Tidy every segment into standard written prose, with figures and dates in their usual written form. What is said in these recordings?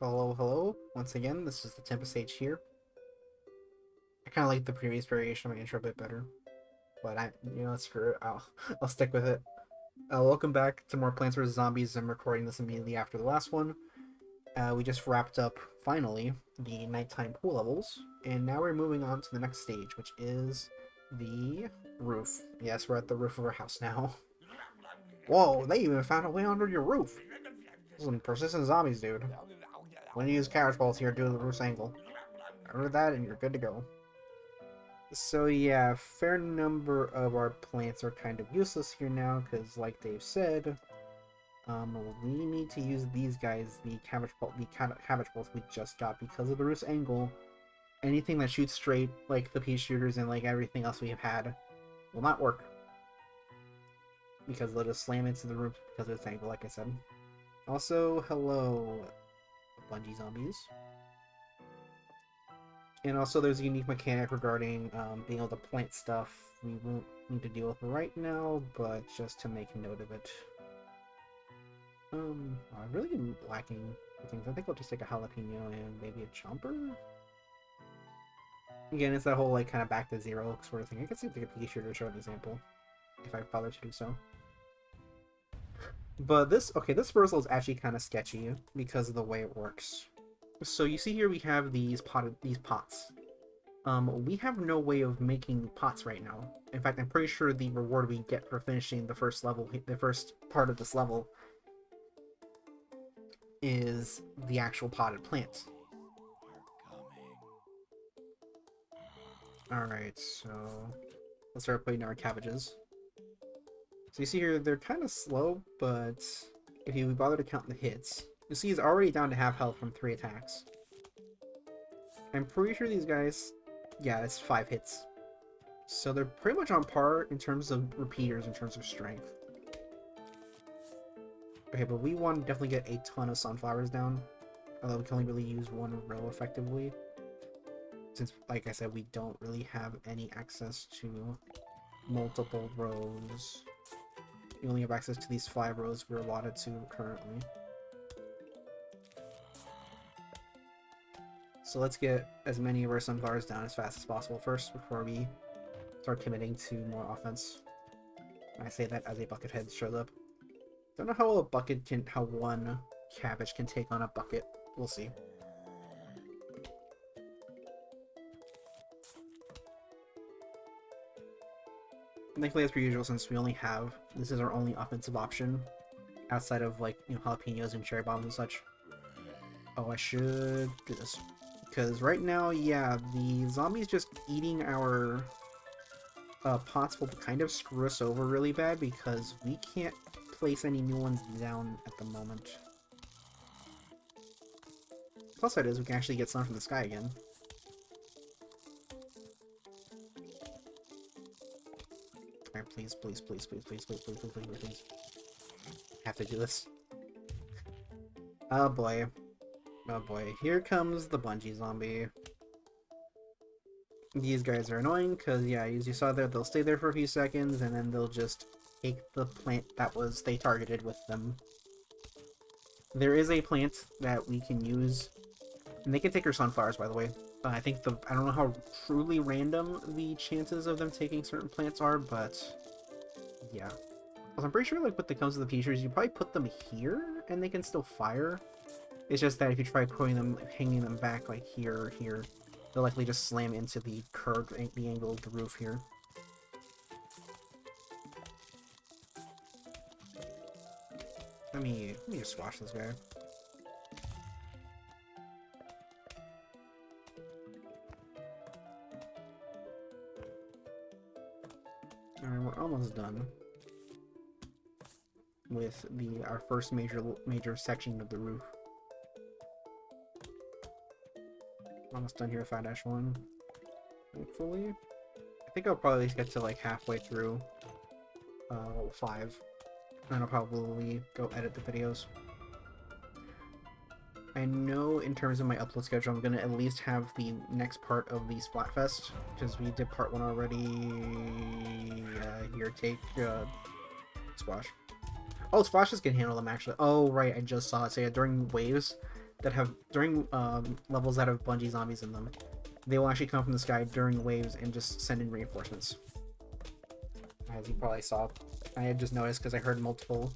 Hello, hello. Once again, this is the Tempest Age here. I kind of like the previous variation of my intro a bit better, but screw it. I'll stick with it. Welcome back to more Plants vs Zombies. I'm recording this immediately after the last one. We just wrapped up finally the nighttime pool levels, and now we're moving on to the next stage, which is the roof. Yes, we're at the roof of our house now. Whoa! They even found a way under your roof. Some persistent zombies, dude. When you use carriage balls here due to the roof's angle. Remember that and you're good to go. So yeah, a fair number of our plants are kind of useless here now, because like Dave said, we need to use these guys, the cabbage bolts we just got, because of the roof's angle. Anything that shoots straight, like the pea shooters and like everything else we have had, will not work. Because they'll just slam into the roof because of its angle, like I said. Also, hello, bungee zombies. And also there's a unique mechanic regarding being able to plant stuff we won't need to deal with right now, but just to make note of it. I'm really lacking things. I think I'll just take a jalapeno and maybe a chomper? Again, it's that whole like kind of back to zero sort of thing. I guess I'd take a pea shooter to show an example, if I bother to do so. But this Spurzle is actually kind of sketchy because of the way it works. So you see here we have these pots. We have no way of making pots right now. In fact, I'm pretty sure the reward we get for finishing the first level, the first part of this level, is the actual potted plants. Alright, so let's start putting our cabbages. So you see here, they're kind of slow, but if you bother to count the hits, you see he's already down to half health from 3 attacks. I'm pretty sure these guys, yeah, it's 5 hits. So they're pretty much on par in terms of repeaters, in terms of strength. Okay, but we want to definitely get a ton of sunflowers down, although we can only really use 1 row effectively. Since, like I said, we don't really have any access to multiple rows. We only have access to these 5 rows we're allotted to currently. So let's get as many of our sunflowers down as fast as possible first before we start committing to more offense. And I say that as a buckethead shows up. Don't know how one cabbage can take on a bucket. We'll see. And thankfully, as per usual, since this is our only offensive option, outside of like, jalapenos and cherry bombs and such. Oh, I should do this. Because right now, yeah, the zombies just eating our pots will kind of screw us over really bad because we can't place any new ones down at the moment. Plus side is we can actually get sun from the sky again. Alright, please. I have to do this. Oh boy. Oh boy, here comes the bungee zombie. These guys are annoying because, yeah, as you saw there, they'll stay there for a few seconds and then they'll just take the plant that they targeted with them. There is a plant that we can use, and they can take our sunflowers, by the way. I don't know how truly random the chances of them taking certain plants are, but yeah. Because I'm pretty sure, like, with the comes to the features, you probably put them here and they can still fire. It's just that if you try hanging them back like here or here, they'll likely just slam into the angle of the roof here. Let me just squash this guy. Alright, we're almost done with our first major section of the roof. Almost done here with 5-1. Thankfully. I think I'll probably get to like halfway through 5. And I'll probably go edit the videos. I know in terms of my upload schedule, I'm going to at least have the next part of the Splatfest, because we did part 1 already. Here, take Squash. Oh, Squashes can handle them, actually. Oh, right, I just saw it. So yeah, during waves, that have during levels that have bungee zombies in them. They will actually come from the sky during waves and just send in reinforcements. As you probably saw, I had just noticed because I heard multiple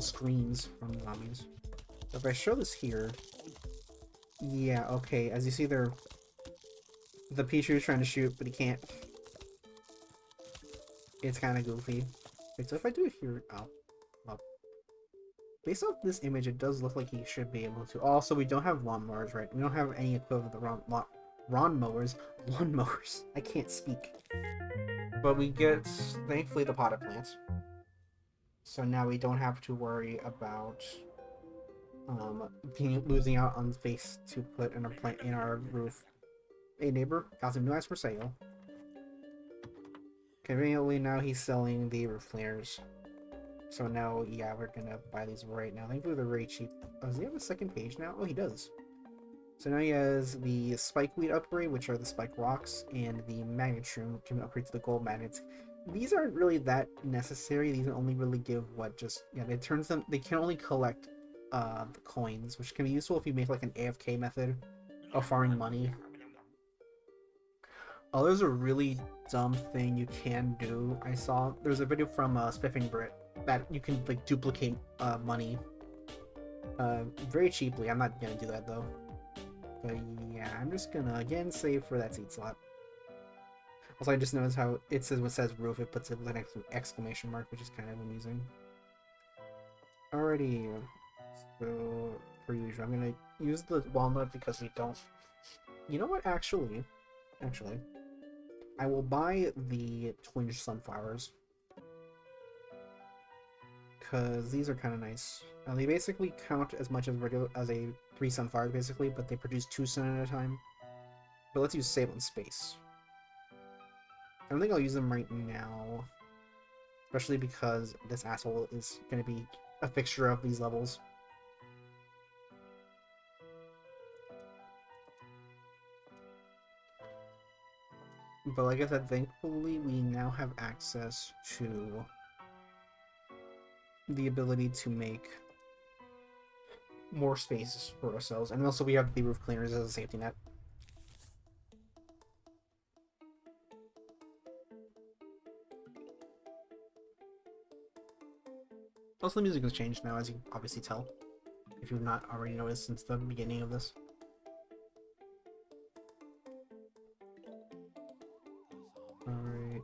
screams from zombies. So if I show this here, yeah, okay. As you see, the Pichu is trying to shoot, but he can't. It's kind of goofy. Wait, so if I do it here, oh, well, based off this image, it does look like he should be able to. Also, we don't have lawnmowers, right? We don't have any equivalent of lawnmowers. I can't speak. But we get, thankfully, the potted plants. So now we don't have to worry about losing out on space to put in our plant in our roof. Hey neighbor, got some new ice for sale. Conveniently, now he's selling the Reflearners. So now, yeah, we're gonna buy these right now. Thankfully, they're very cheap. Oh, does he have a second page now? Oh, he does. So now he has the Spikeweed upgrade, which are the spike rocks, and the Magnet Shroom, which can upgrade to the gold magnets. These aren't really that necessary. These only really give what just, yeah, it turns them, they can only collect the coins, which can be useful if you make like an AFK method of farming money. Oh, there's a really dumb thing you can do. I saw there's a video from Spiffing Brit that you can like duplicate money very cheaply. I'm not gonna do that though. But yeah, I'm just gonna again save for that seed slot. Also, I just noticed how it says what says roof, it puts it with an exclamation mark, which is kind of amusing. Alrighty, so per usual, I'm gonna use the walnut because we don't. You know what? Actually, I will buy the twinge sunflowers because these are kind of nice. They basically count as much as a 3 sunflowers basically, but they produce 2 sun at a time. But let's use save on space. I don't think I'll use them right now, especially because this asshole is going to be a fixture of these levels. But like I said, thankfully we now have access to the ability to make more spaces for ourselves, and also we have the roof cleaners as a safety net. Also, the music has changed now, as you can obviously tell, if you've not already noticed since the beginning of this. Alright.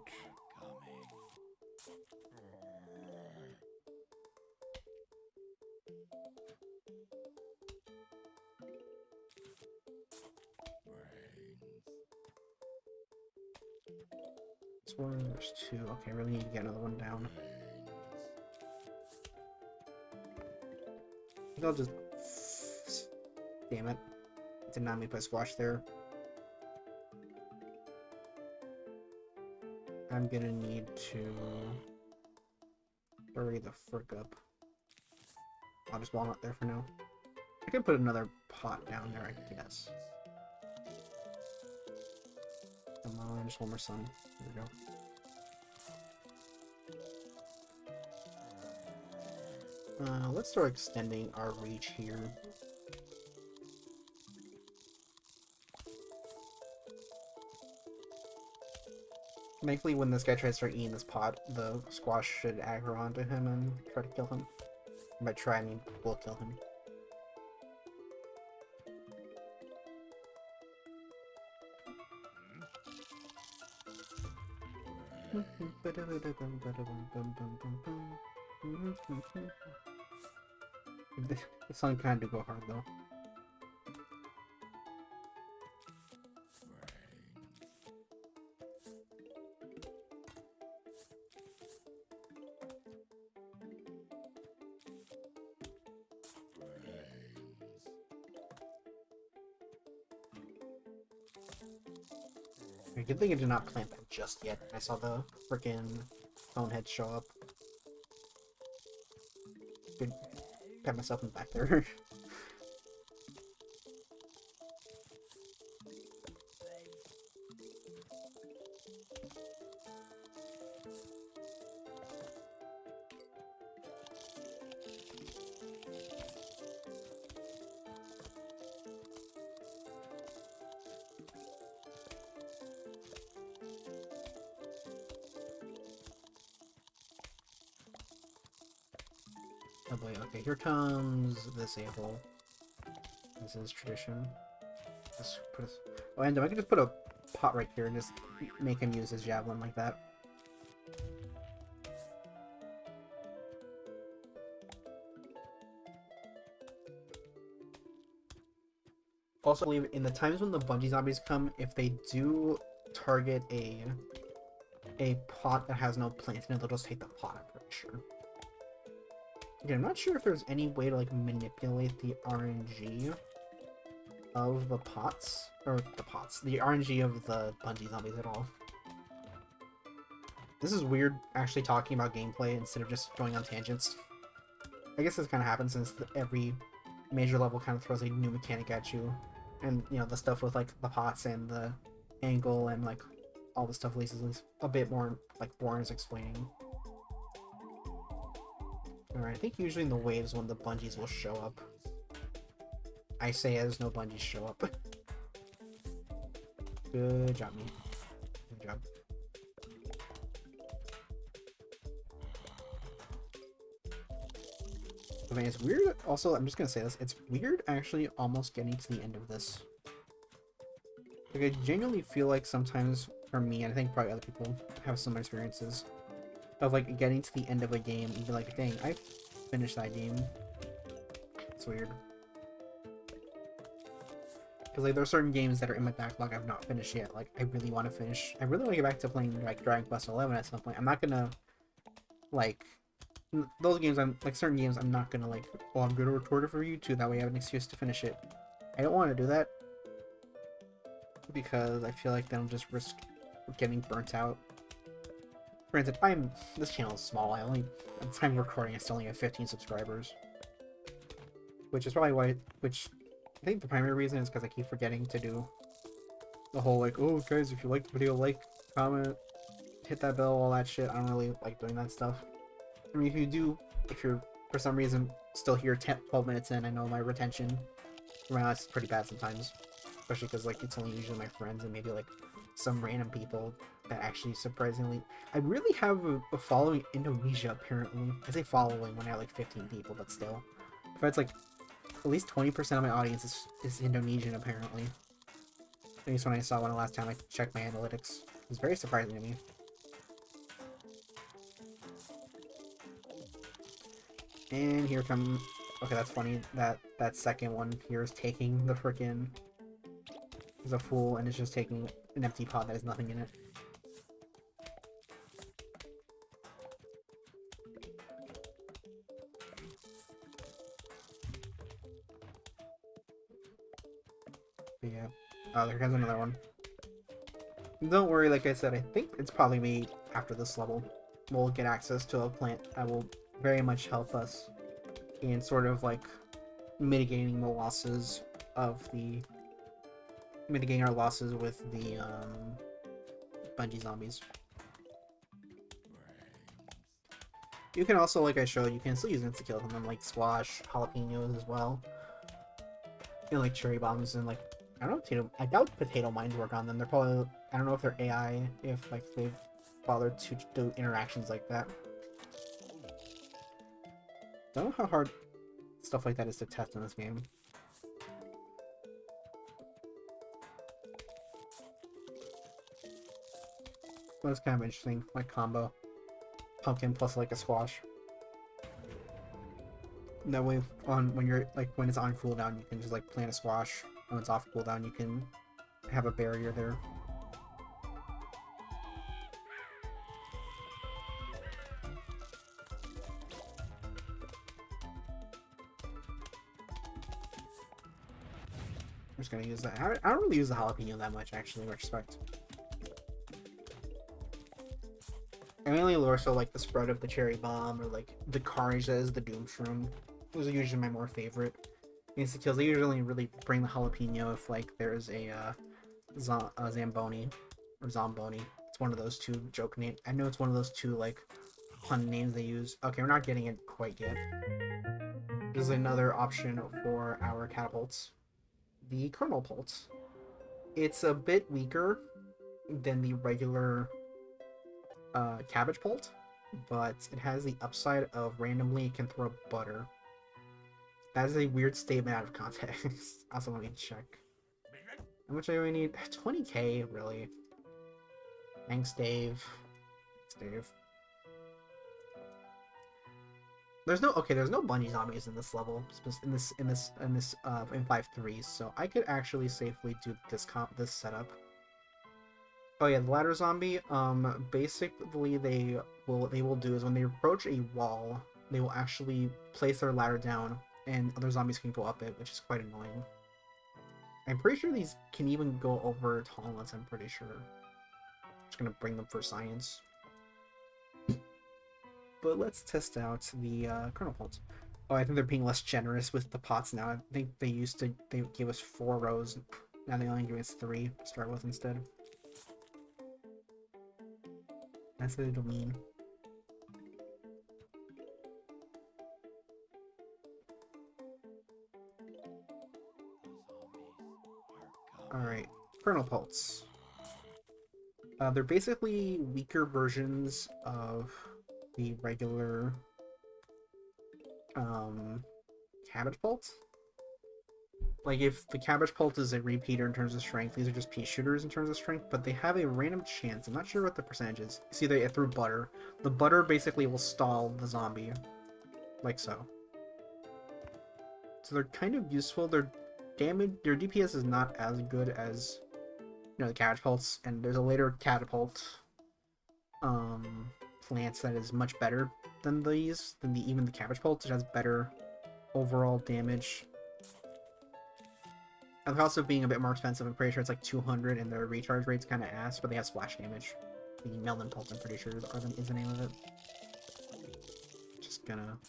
This one, there's 2. Okay, I really need to get another one down. I think I'll just... Damn it. Did not mean to put squash there. I'm gonna need to hurry the frick up. I'll just walnut there for now. I can put another pot down there, I guess. Come on, just one more sun. There we go. Let's start extending our reach here. Thankfully, when this guy tries to start eating this pot, the squash should aggro onto him and try to kill him. By try, I mean, we'll kill him. This song kind of go hard though. Good thing I did not plant that just yet. I saw the freaking phone head show up. Good. Pat myself in the back there. Oh boy, okay, here comes this a-hole. This is tradition. Just put oh, and I can just put a pot right here and just make him use his javelin like that. Also, I believe in the times when the bungee zombies come, if they do target a pot that has no plants in it, they'll just take the pot, I'm pretty sure. Okay, I'm not sure if there's any way to like manipulate the RNG of the pots, or the RNG of the bungee zombies at all. This is weird, actually talking about gameplay instead of just going on tangents. I guess this kind of happens since every major level kind of throws a new mechanic at you. And, you know, the stuff with, like, the pots and the angle and, like, all the stuff at least is a bit more, like, boring as explaining. Alright, I think usually in the waves when the bungees will show up. I say as no bungees show up. Good job, me. Good job. I mean, it's weird. Also, I'm just gonna say this. It's weird actually almost getting to the end of this. Like, I genuinely feel like sometimes, for me, and I think probably other people have similar experiences, of like getting to the end of a game and be like, dang, I finished that game. It's weird. Because like there are certain games that are in my backlog I've not finished yet. Like I really want to finish. I really want to get back to playing like Dragon Quest 11 at some point. I'm not gonna like those games. I'm like certain games. I'm not gonna like. Well, I'm gonna record it for YouTube. That way I have an excuse to finish it. I don't want to do that because I feel like then I'll just risk getting burnt out. Granted, this channel is small. I only at the time of recording I still only have 15 subscribers, which is probably why. Which I think the primary reason is because I keep forgetting to do the whole like, oh guys, if you like the video, like, comment, hit that bell, all that shit. I don't really like doing that stuff. I mean, if you're for some reason still here 12 minutes in, I know my retention right now is pretty bad sometimes, especially because like it's only usually my friends and maybe like some random people that actually surprisingly. I really have a following in Indonesia apparently. I say following when I have like 15 people, but still, if it's like at least 20% of my audience is Indonesian apparently. At least when I saw one the last time I checked my analytics. It was very surprising to me. And here come... Okay, that's funny. That second one here is taking the frickin'... He's a fool and is just taking an empty pot that has nothing in it. But yeah. Oh, there comes another one. Don't worry, like I said, I think it's probably me after this level. We'll get access to a plant that will very much help us in sort of like mitigating the losses of the... Mitigating our losses with the bungee zombies. You can also, like I showed, you can still use insta-kills on them, like squash, jalapenos as well. You know, like cherry bombs and like, I don't know, I doubt potato mines work on them. They're probably, I don't know if they're AI, if like they've bothered to do interactions like that. Don't know how hard stuff like that is to test in this game. But it's kind of interesting, like combo. Pumpkin plus like a squash. That way, when you're like when it's on cooldown, you can just like plant a squash. When it's off cooldown, you can have a barrier there. I'm just gonna use that. I don't really use the jalapeno that much, actually, in retrospect. I mainly also like the spread of the cherry bomb or like the carnage that is the doom shroom. Those are usually my more favorite insta kills. They usually really bring the jalapeno if like there's a Zamboni or Zomboni. It's one of those two joke names. I know it's one of those two like pun names they use. Okay, we're not getting it quite yet. This is another option for our catapults. The Kernel Pull. It's a bit weaker than the regular cabbage pult, but it has the upside of randomly it can throw butter. That is a weird statement out of context. Also, let me check. How much do I need? 20k, really. Thanks, Dave. Thanks, Dave. There's no bungee zombies in this level, in 5.3, so I could actually safely do this setup. Oh yeah, the ladder zombie. Basically they will do is when they approach a wall, they will actually place their ladder down, and other zombies can go up it, which is quite annoying. I'm pretty sure these can even go over tallness. I'm pretty sure. I'm just gonna bring them for science. But let's test out the kernel pulls. Oh, I think they're being less generous with the pots now. I think they gave us 4 rows. Now they only give us 3 to start with instead. That's a little mean. Alright, Kernel Pulse. They're basically weaker versions of the regular Cabbage Pulse. Like, if the Cabbage Pulse is a repeater in terms of strength, these are just pea shooters in terms of strength, but they have a random chance. I'm not sure what the percentage is. See, they threw butter. The butter basically will stall the zombie. Like so. So they're kind of useful. Their DPS is not as good as, you know, the Cabbage Pulse, and there's a later Catapult lance that is much better than these, even the Cabbage Pulse. It has better overall damage. And also being a bit more expensive, I'm pretty sure it's like 200, and their recharge rate's kind of ass, but they have splash damage. The Melon Pulse, I'm pretty sure, is the name of it. Just gonna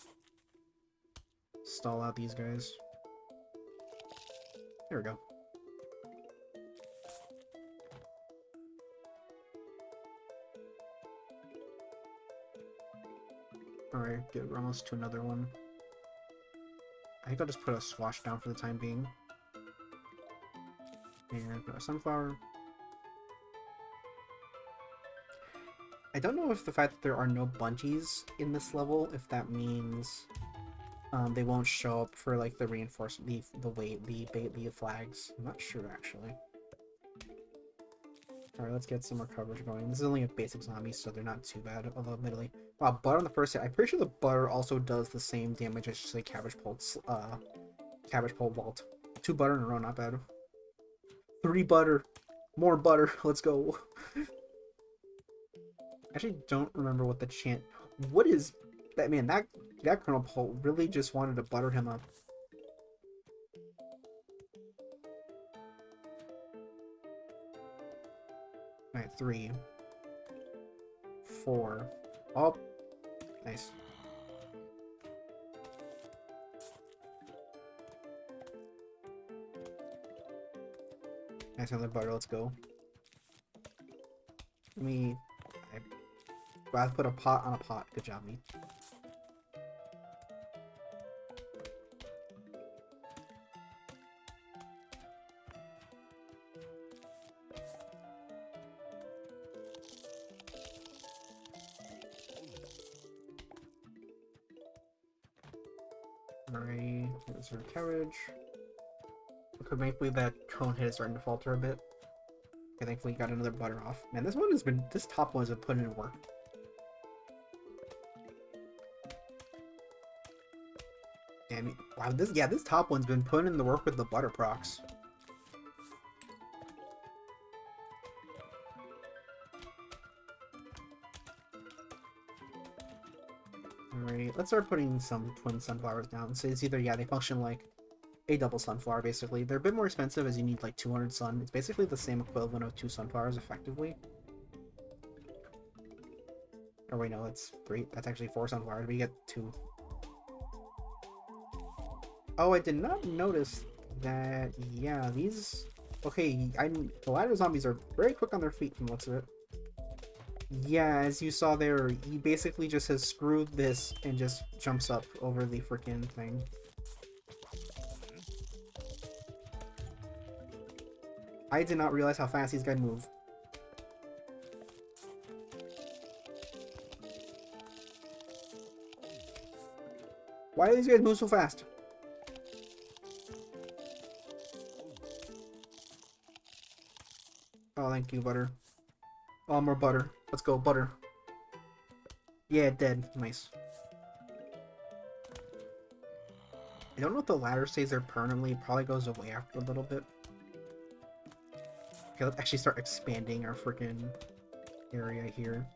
stall out these guys. There we go. Alright, we're almost to another one. I think I'll just put a swash down for the time being. And put a sunflower. I don't know if the fact that there are no bungees in this level, if that means they won't show up for like the reinforcement, the flags. I'm not sure actually. Alright, let's get some more coverage going. This is only a basic zombie, so they're not too bad, although admittedly. Wow, butter on the first hit. I'm pretty sure the butter also does the same damage as, say, Cabbage Pulse Vault. 2 butter in a row, not bad. 3 butter. More butter. Let's go. I actually don't remember what the chant... What is... That, man, that Kernel Pull really just wanted to butter him up. Alright, 3. 4. Oh, nice. Nice, another butter, let's go. I'll put a pot on a pot. Good job, me. Alright, here's our carriage. Okay, thankfully that cone hit is starting to falter a bit. Okay, thankfully got another butter off. Man, this top one has been putting in work. Damn it. Wow, this top one's been putting in the work with the butter procs. Alright, let's start putting some twin sunflowers down. So it's either, yeah, they function like a double sunflower, basically. They're a bit more expensive as you need like 200 sun. It's basically the same equivalent of 2 sunflowers, effectively. Oh wait, no, that's 3. That's actually 4 sunflowers, but you get 2. Oh, I did not notice that, yeah, these... Okay, the ladder zombies are very quick on their feet from the looks of it. Yeah, as you saw there, he basically just says, screw this, and just jumps up over the freaking thing. I did not realize how fast these guys move. Why do these guys move so fast? Oh, thank you, butter. Oh, more butter. Let's go, butter. Yeah, dead. Nice. I don't know if the ladder stays there permanently. It probably goes away after a little bit. Okay, let's actually start expanding our freaking area here.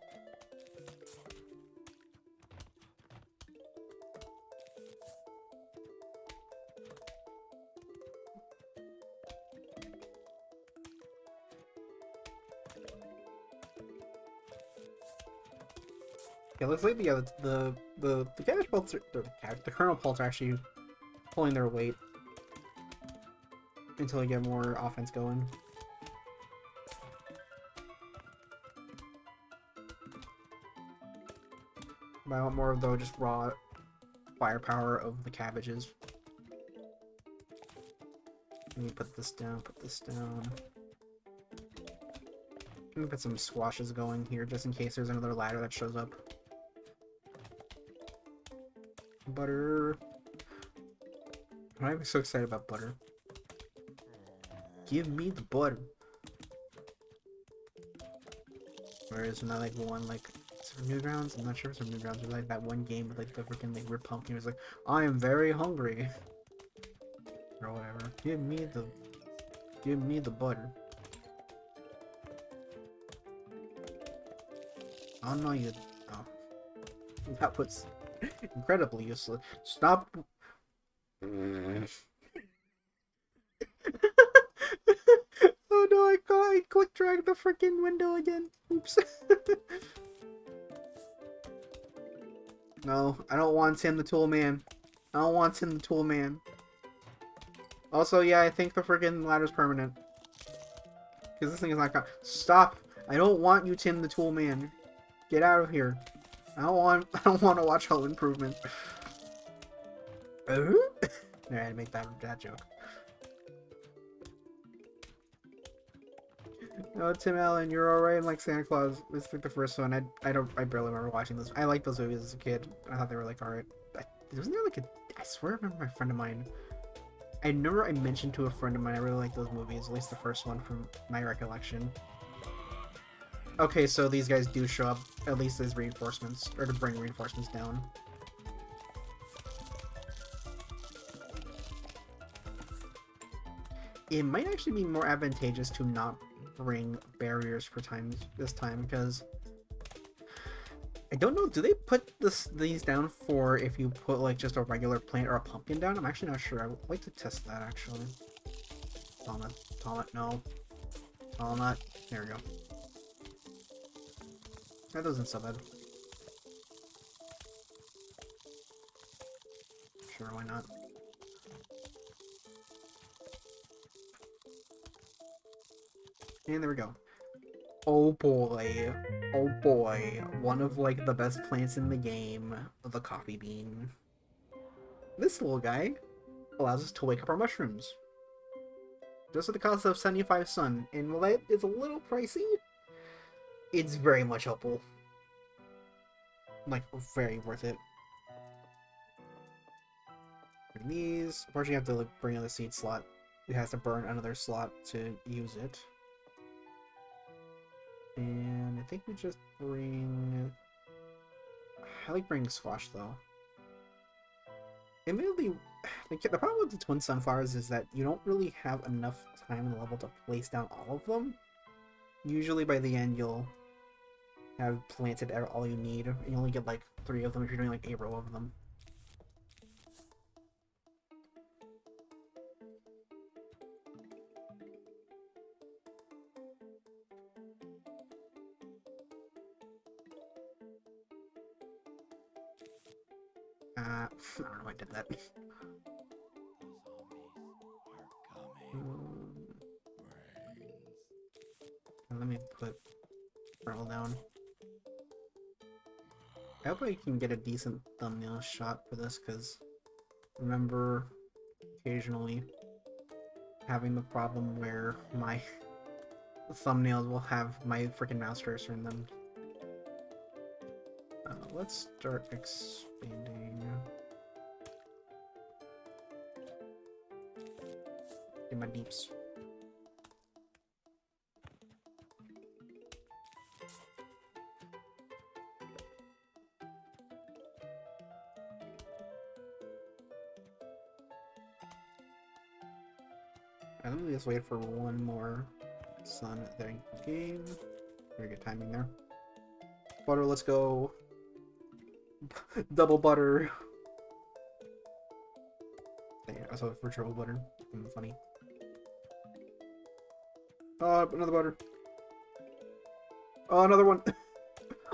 Yeah, looks like the cabbage pulls are, the kernel pulls are actually pulling their weight until we get more offense going. But I want more of the just raw firepower of the cabbages. Let me put this down, put this down. Let me put some squashes going here just in case there's another ladder that shows up. Butter. I'm so excited about butter. Give me the butter. Whereas when I like one like from Newgrounds, I'm not sure if it's from Newgrounds, but like that one game with like the freaking like weird pumpkin was like, I am very hungry. Or whatever. Give me the butter. Oh no, you. Oh, that was incredibly useless. Stop. Oh no, I quick dragged the freaking window again. Oops. No, I don't want Tim the Tool Man. I don't want Tim the Tool Man. Also, yeah, I think the freaking ladder's permanent. Because this thing is not gonna stop. I don't want you, Tim the Tool Man. Get out of here. I don't want to watch Home Improvement. Yeah, I had to make that joke. No, Tim Allen, you're alright in like Santa Claus. This is like the first one. I barely remember watching this. I liked those movies as a kid. I thought they were like alright. Wasn't there like a? I swear I remember my friend of mine. I remember I mentioned to a friend of mine I really like those movies, at least the first one from my recollection. Okay, so these guys do show up at least as reinforcements, or to bring reinforcements down. It might actually be more advantageous to not bring barriers for this time, because I don't know, do they put these down for if you put like just a regular plant or a pumpkin down? I'm actually not sure. I would like to test that actually. Talnut, no. Talnut, there we go. That doesn't so bad. Sure, why not? And there we go. Oh boy. Oh boy. One of like the best plants in the game. The coffee bean. This little guy allows us to wake up our mushrooms. Just at the cost of 75 sun. And while that is a little pricey, it's very much helpful. Like, very worth it. Bring these. Unfortunately, you have to like, bring in the seed slot. It has to burn another slot to use it. And I think we just bring... I like bringing squash, though. Admittedly, the problem with the twin sunflowers is that you don't really have enough time in the level to place down all of them. Usually by the end, you'll have planted all you need, and you only get like 3 of them if you're doing like a row of them. I don't know why I did that. Let me put Kernel down. I hope I can get a decent thumbnail shot for this, because remember occasionally having the problem where my thumbnails will have my freaking mouse cursor in them. Let's start expanding. in my deeps. I think we just wait for one more sun. Thank you, game. Very good timing there. Butter, let's go. Double butter. Yeah, I saw for triple butter. Funny. Oh, another butter. Oh, another one.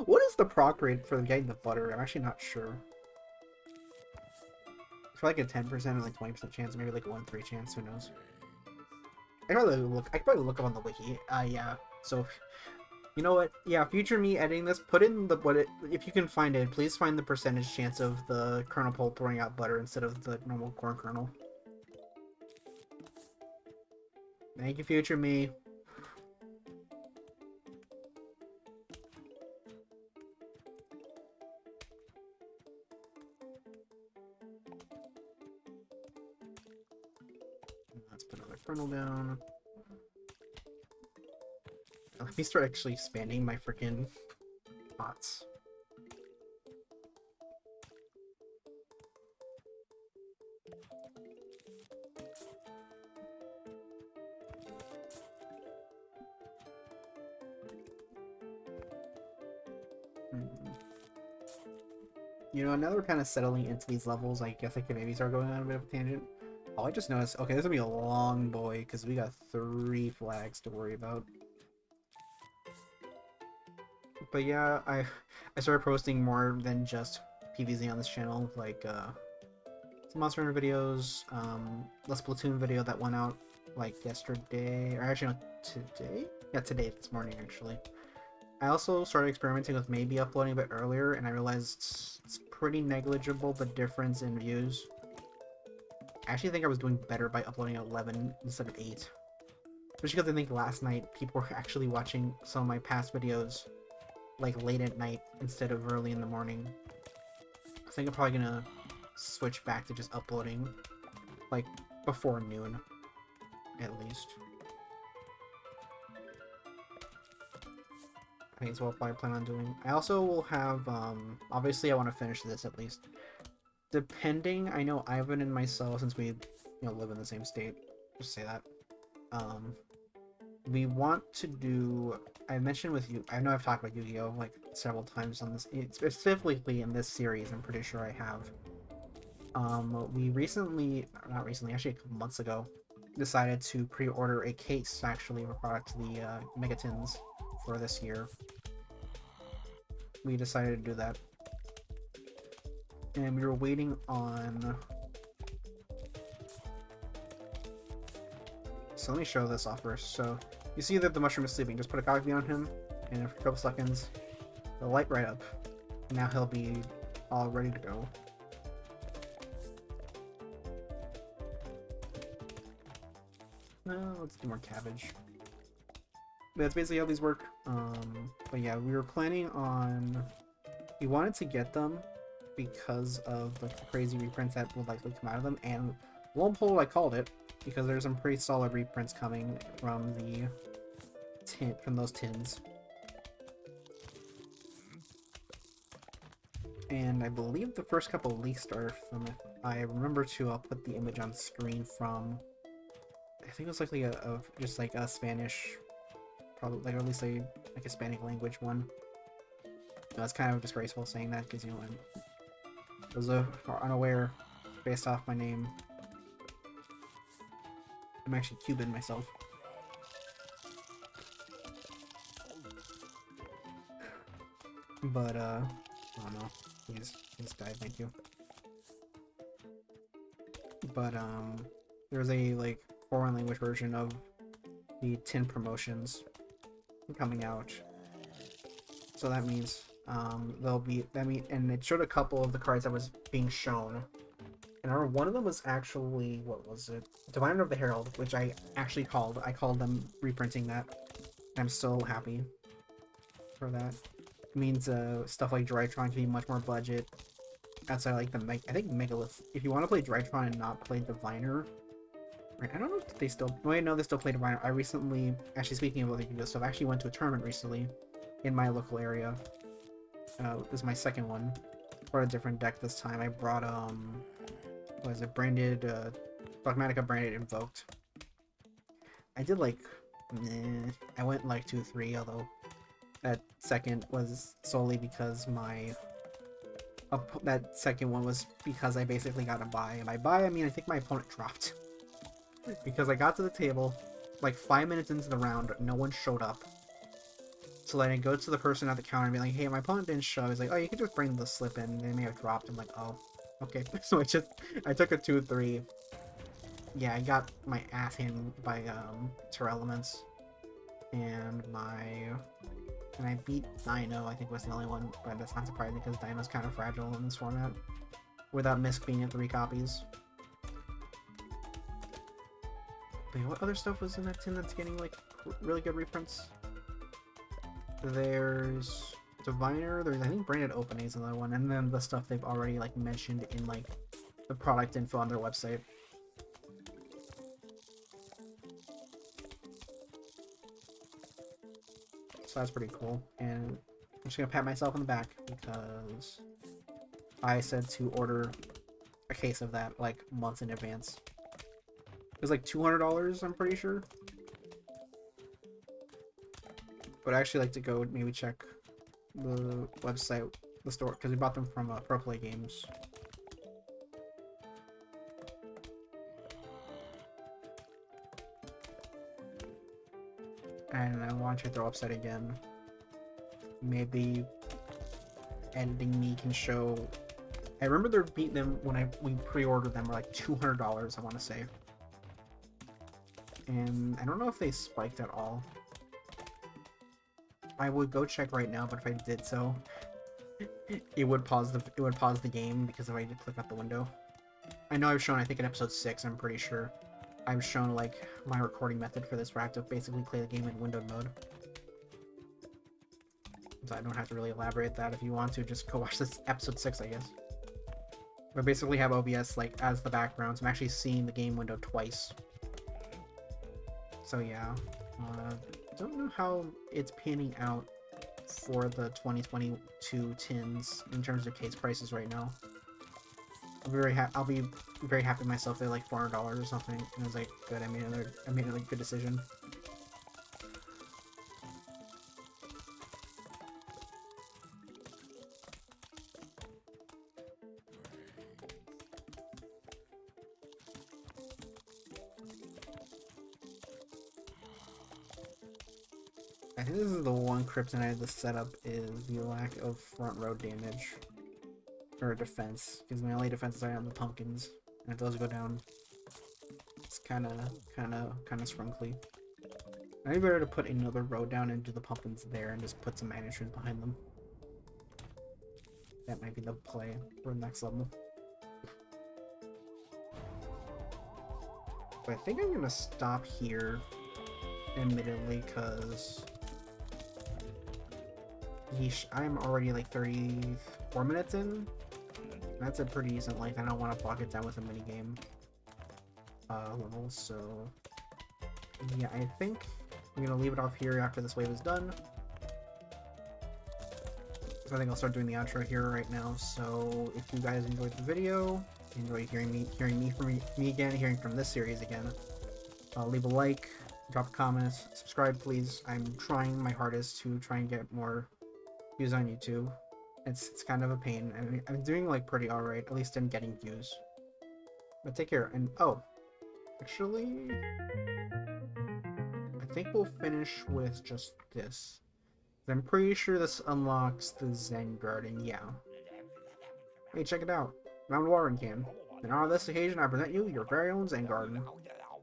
What is the proc rate for getting the butter? I'm actually not sure. It's like a 10% and like 20% chance, maybe like a 1-3 chance. Who knows? I could probably look up on the wiki. Yeah. So, you know what? Yeah, future me editing this, put in the if you can find it, please find the percentage chance of the kernel pull throwing out butter instead of the normal corn kernel. Thank you, future me. Let's put another kernel down. Let me start actually expanding my freaking pots. You know, now that we're kind of settling into these levels, I guess I could maybe start going on a bit of a tangent. Oh, I just noticed, okay, this is gonna be a long boy, because we got 3 flags to worry about. But yeah, I started posting more than just PvZ on this channel, like, some Monster Hunter videos, the Splatoon video that went out, like, yesterday, or actually, no, today? Yeah, today, this morning, actually. I also started experimenting with maybe uploading a bit earlier, and I realized it's pretty negligible, the difference in views. I actually think I was doing better by uploading at 11 instead of 8. Especially because I think last night people were actually watching some of my past videos like late at night instead of early in the morning. I think I'm probably gonna switch back to just uploading like before noon, at least. I think it's what I plan on doing. I also will have, obviously I want to finish this at least. Depending, I know Ivan and myself, since we, live in the same state, just say that. We want to do, I mentioned with you, I know I've talked about Yu-Gi-Oh! Like several times on this, specifically in this series, I'm pretty sure I have. We recently, not recently, actually a couple months ago, decided to pre-order a case, actually, of a product to the Megatins for this year. We decided to do that. And we were waiting on... So let me show this off first. So, you see that the mushroom is sleeping. Just put a copy on him, and in a couple seconds, it'll light right up. Now he'll be all ready to go. No, let's do more cabbage. But that's basically how these work. But yeah, we were planning on... We wanted to get them because of the crazy reprints that would likely come out of them, and lo and behold, I called it, because there's some pretty solid reprints coming from the from those tins. And I believe the first couple leaks are from, if I remember to, I'll put the image on screen from, I think it was likely just like a Spanish, probably, like, or at least like a Hispanic language one. That's kind of disgraceful saying that, because, those are unaware, based off my name. I'm actually Cuban myself. But, oh no, please die, thank you. But, there's a, like, foreign language version of the tin promotions coming out. So that means, and it showed a couple of the cards that was being shown. And I remember one of them was actually, what was it? Diviner of the Herald, which I actually called. I called them reprinting that. I'm so happy for that. It means stuff like Drytron can be much more budget. Outside like the I think Megalith. If you want to play Drytron and not play Diviner, Right, I don't know if they still... Wait, no, they still play Diviner. I recently... Actually, speaking of other Yu-Gi-Oh stuff, I actually went to a tournament recently in my local area. This is my second one. For a different deck this time. I brought, what is it? Branded, Dogmatica branded Invoked. I did, like... I went, like, 2-3, although that second was solely because my... that second one was because I basically got a buy. And by buy, I mean I think my opponent dropped. Because I got to the table, like 5 minutes into the round, no one showed up. So then I go to the person at the counter and be like, hey, my opponent didn't show. He's like, oh, you can just bring the slip in. They may have dropped. I'm like, oh, okay. So I took a 2-3. Yeah, I got my ass handed by Terra Elements. And I beat Dino, I think was the only one, but that's not surprising because Dino's kind of fragile in this format. Without Misk being at 3 copies. But what other stuff was in that tin that's getting, like, really good reprints? There's Diviner, there's, I think, Branded Opening is another one, and then the stuff they've already, like, mentioned in, like, the product info on their website. So that's pretty cool, and I'm just gonna pat myself on the back because I said to order a case of that, like, months in advance. It was like $200, I'm pretty sure. But I actually like to go maybe check the website, the store, because we bought them from Pro Play Games. And I want to check their website again. Maybe editing me can show. I remember they're beating them when we pre-ordered them, were like $200, I want to say. And I don't know if they spiked at all. I would go check right now, but if I did so, it would pause the game because if I did click out the window. I know I've shown, I think in episode 6, I'm pretty sure, I've shown like my recording method for this where I have to basically play the game in windowed mode. So I don't have to really elaborate that. If you want to, just go watch this episode 6, I guess. I basically have OBS like as the background, so I'm actually seeing the game window twice. So yeah, don't know how it's panning out for the 2022 tins in terms of case prices right now. I'll be very happy myself at like $400 or something. And I was like, good, I made a good decision. I think this is the one kryptonite of the setup is the lack of front row damage. Or defense, because my only defenses are on the pumpkins. And if those go down, it's kinda scrunkly. I'd better to put another row down into the pumpkins there and just put some management behind them. That might be the play for the next level. But I think I'm gonna stop here, admittedly, because I'm already like 34 minutes in. That's a pretty decent length. I don't want to bog it down with a minigame level, so yeah, I think I'm gonna leave it off here after this wave is done. So I think I'll start doing the outro here right now. So if you guys enjoyed the video, enjoy hearing me from me again, hearing from this series again, leave a like, drop a comment, subscribe please. I'm trying my hardest to try and get more views on YouTube. It's kind of a pain. I mean, I'm doing like pretty alright, at least in getting views. But take care, and oh, actually, I think we'll finish with just this. I'm pretty sure this unlocks the Zen Garden, yeah. Hey, check it out. Mount Warren can. And on this occasion, I present you your very own Zen Garden.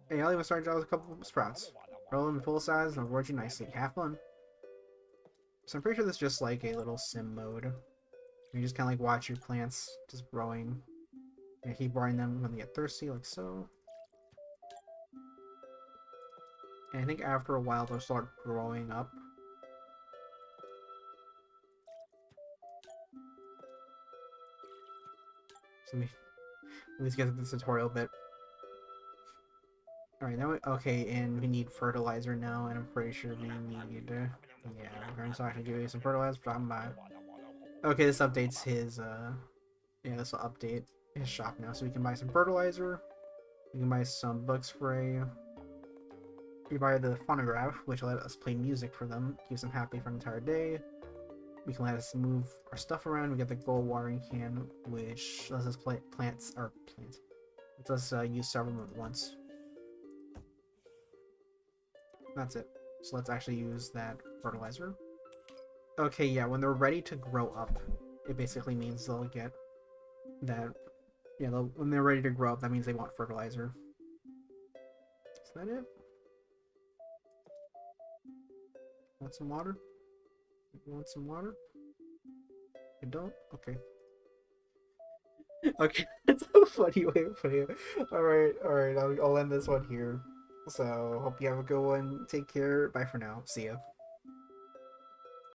Hey, I'll even start out with a couple of sprouts. Roll them in full size and reward you nicely. Have fun. So I'm pretty sure this is just like a little sim mode. You just kind of like watch your plants just growing. And keep watering them when they get thirsty, like so. And I think after a while they'll start growing up. So let me at least get to the tutorial bit. Alright, now okay, and we need fertilizer now, and I'm pretty sure we need, yeah, we're going to actually give you some fertilizer, but I'm by. Okay, this updates his, yeah, this will update his shop now, so we can buy some fertilizer, we can buy some bug spray, we buy the phonograph, which will let us play music for them, keeps them happy for an entire day. We can let us move our stuff around. We get the gold watering can, which lets us plants. Lets us use several at once. That's it. So let's actually use that fertilizer. Okay, yeah, when they're ready to grow up, it basically means they'll get that. Yeah, when they're ready to grow up, that means they want fertilizer. Is that it? Want some water? You want some water? You don't? Okay. Okay, that's a funny way of putting it. Alright, I'll end this one here. So, hope you have a good one. Take care. Bye for now. See ya.